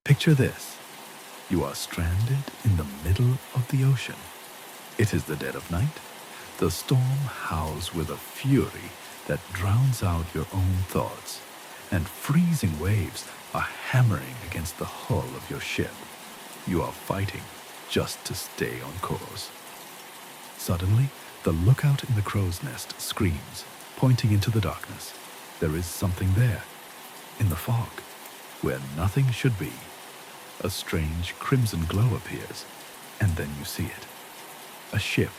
Picture this. You are stranded in the middle of the ocean. It is the dead of night. The storm howls with a fury that drowns out your own thoughts, and freezing waves are hammering against the hull of your ship. You are fighting just to stay on course. Suddenly, the lookout in the crow's nest screams, pointing into the darkness. There is something there, in the fog, where nothing should be. A strange crimson glow appears, and then you see it. A ship.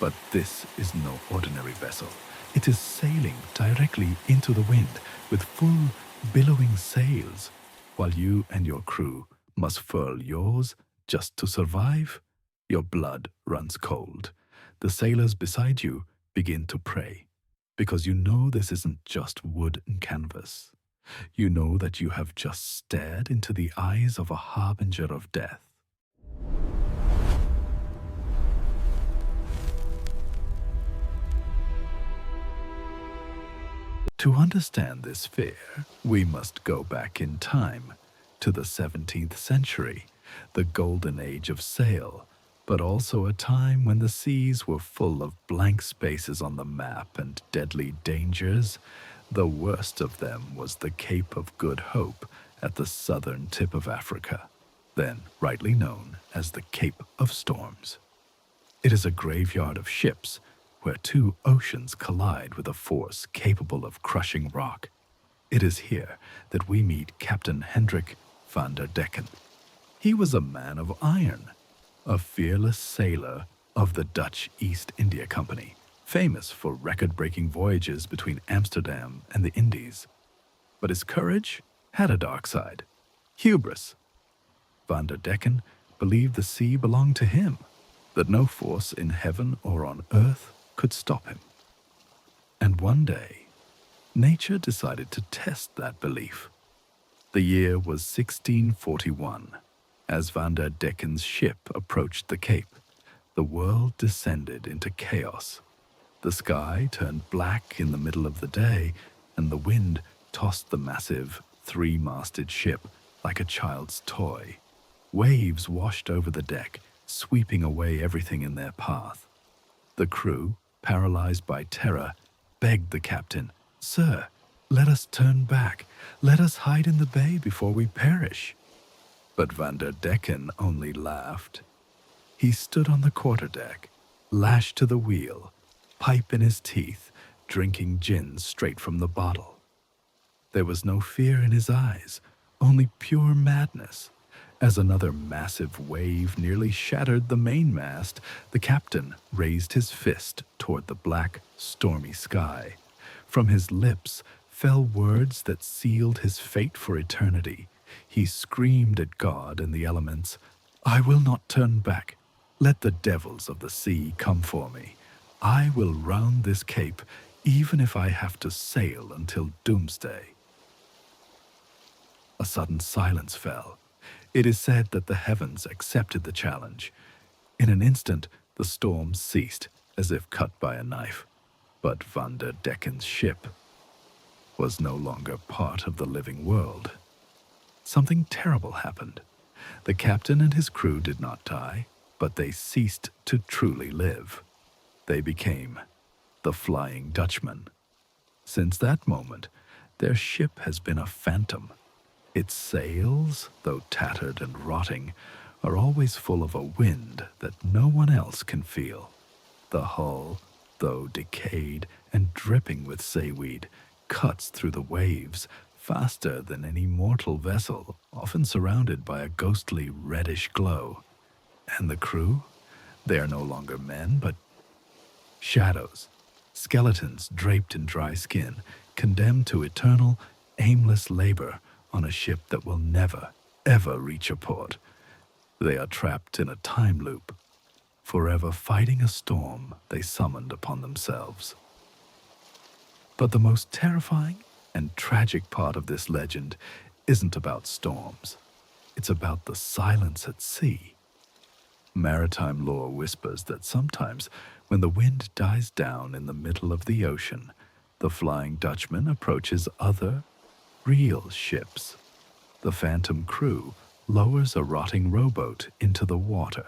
But this is no ordinary vessel. It is sailing directly into the wind with full, billowing sails, while you and your crew must furl yours just to survive. Your blood runs cold. The sailors beside you begin to pray, because you know this isn't just wood and canvas. You know that you have just stared into the eyes of a harbinger of death. To understand this fear, we must go back in time to the 17th century, the golden age of sail, but also a time when the seas were full of blank spaces on the map and deadly dangers. The worst of them was the Cape of Good Hope at the southern tip of Africa, then rightly known as the Cape of Storms. It is a graveyard of ships where two oceans collide with a force capable of crushing rock. It is here that we meet Captain Hendrick van der Decken. He was a man of iron, a fearless sailor of the Dutch East India Company, famous for record-breaking voyages between Amsterdam and the Indies. But his courage had a dark side. Hubris. Van der Decken believed the sea belonged to him, that no force in heaven or on earth could stop him. And one day, nature decided to test that belief. The year was 1641. As Van der Decken's ship approached the Cape, the world descended into chaos. The sky turned black in the middle of the day, and the wind tossed the massive, three-masted ship like a child's toy. Waves washed over the deck, sweeping away everything in their path. The crew, paralyzed by terror, begged the captain, "Sir, let us turn back. Let us hide in the bay before we perish." But Van der Decken only laughed. He stood on the quarterdeck, lashed to the wheel, pipe in his teeth, drinking gin straight from the bottle. There was no fear in his eyes, only pure madness. As another massive wave nearly shattered the mainmast, the captain raised his fist toward the black, stormy sky. From his lips fell words that sealed his fate for eternity. He screamed at God and the elements, "I will not turn back. Let the devils of the sea come for me. I will round this cape, even if I have to sail until doomsday." A sudden silence fell. It is said that the heavens accepted the challenge. In an instant, the storm ceased, as if cut by a knife. But Van der Decken's ship was no longer part of the living world. Something terrible happened. The captain and his crew did not die, but they ceased to truly live. They became the Flying Dutchman. Since that moment, their ship has been a phantom. Its sails, though tattered and rotting, are always full of a wind that no one else can feel. The hull, though decayed and dripping with seaweed, cuts through the waves faster than any mortal vessel, often surrounded by a ghostly reddish glow. And the crew? They are no longer men, but shadows, skeletons draped in dry skin, condemned to eternal, aimless labor on a ship that will never, ever reach a port. They are trapped in a time loop, forever fighting a storm they summoned upon themselves. But the most terrifying and tragic part of this legend isn't about storms. It's about the silence at sea. Maritime lore whispers that sometimes, when the wind dies down in the middle of the ocean, the Flying Dutchman approaches other, real ships. The phantom crew lowers a rotting rowboat into the water.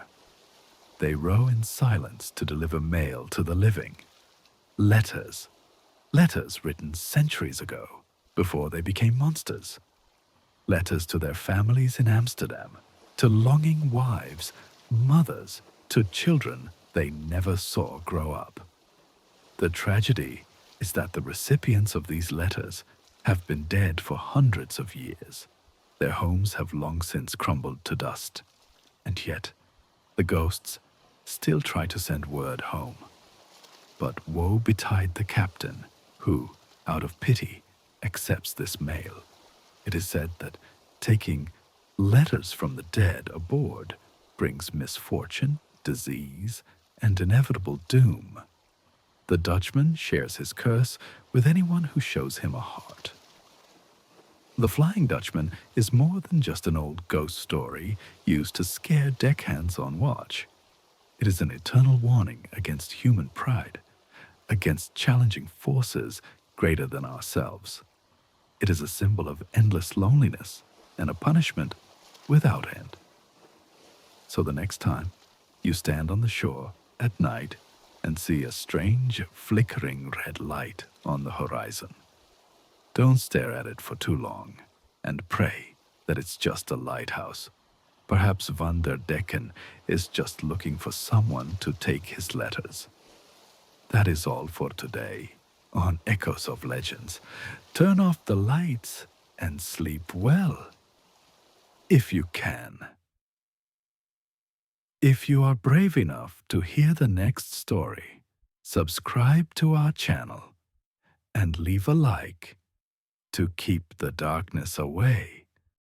They row in silence to deliver mail to the living. Letters. Letters written centuries ago, before they became monsters. Letters to their families in Amsterdam, to longing wives, mothers, to children they never saw grow up. The tragedy is that the recipients of these letters have been dead for hundreds of years. Their homes have long since crumbled to dust, and yet the ghosts still try to send word home. But woe betide the captain who, out of pity, accepts this mail. It is said that taking letters from the dead aboard brings misfortune, disease, and inevitable doom. The Dutchman shares his curse with anyone who shows him a heart. The Flying Dutchman is more than just an old ghost story used to scare deckhands on watch. It is an eternal warning against human pride, against challenging forces greater than ourselves. It is a symbol of endless loneliness and a punishment without end. So the next time you stand on the shore at night and see a strange flickering red light on the horizon, don't stare at it for too long and pray that it's just a lighthouse. Perhaps Van der Decken is just looking for someone to take his letters. That is all for today on Echoes of Legends. Turn off the lights and sleep well, if you can. If you are brave enough to hear the next story, subscribe to our channel and leave a like to keep the darkness away.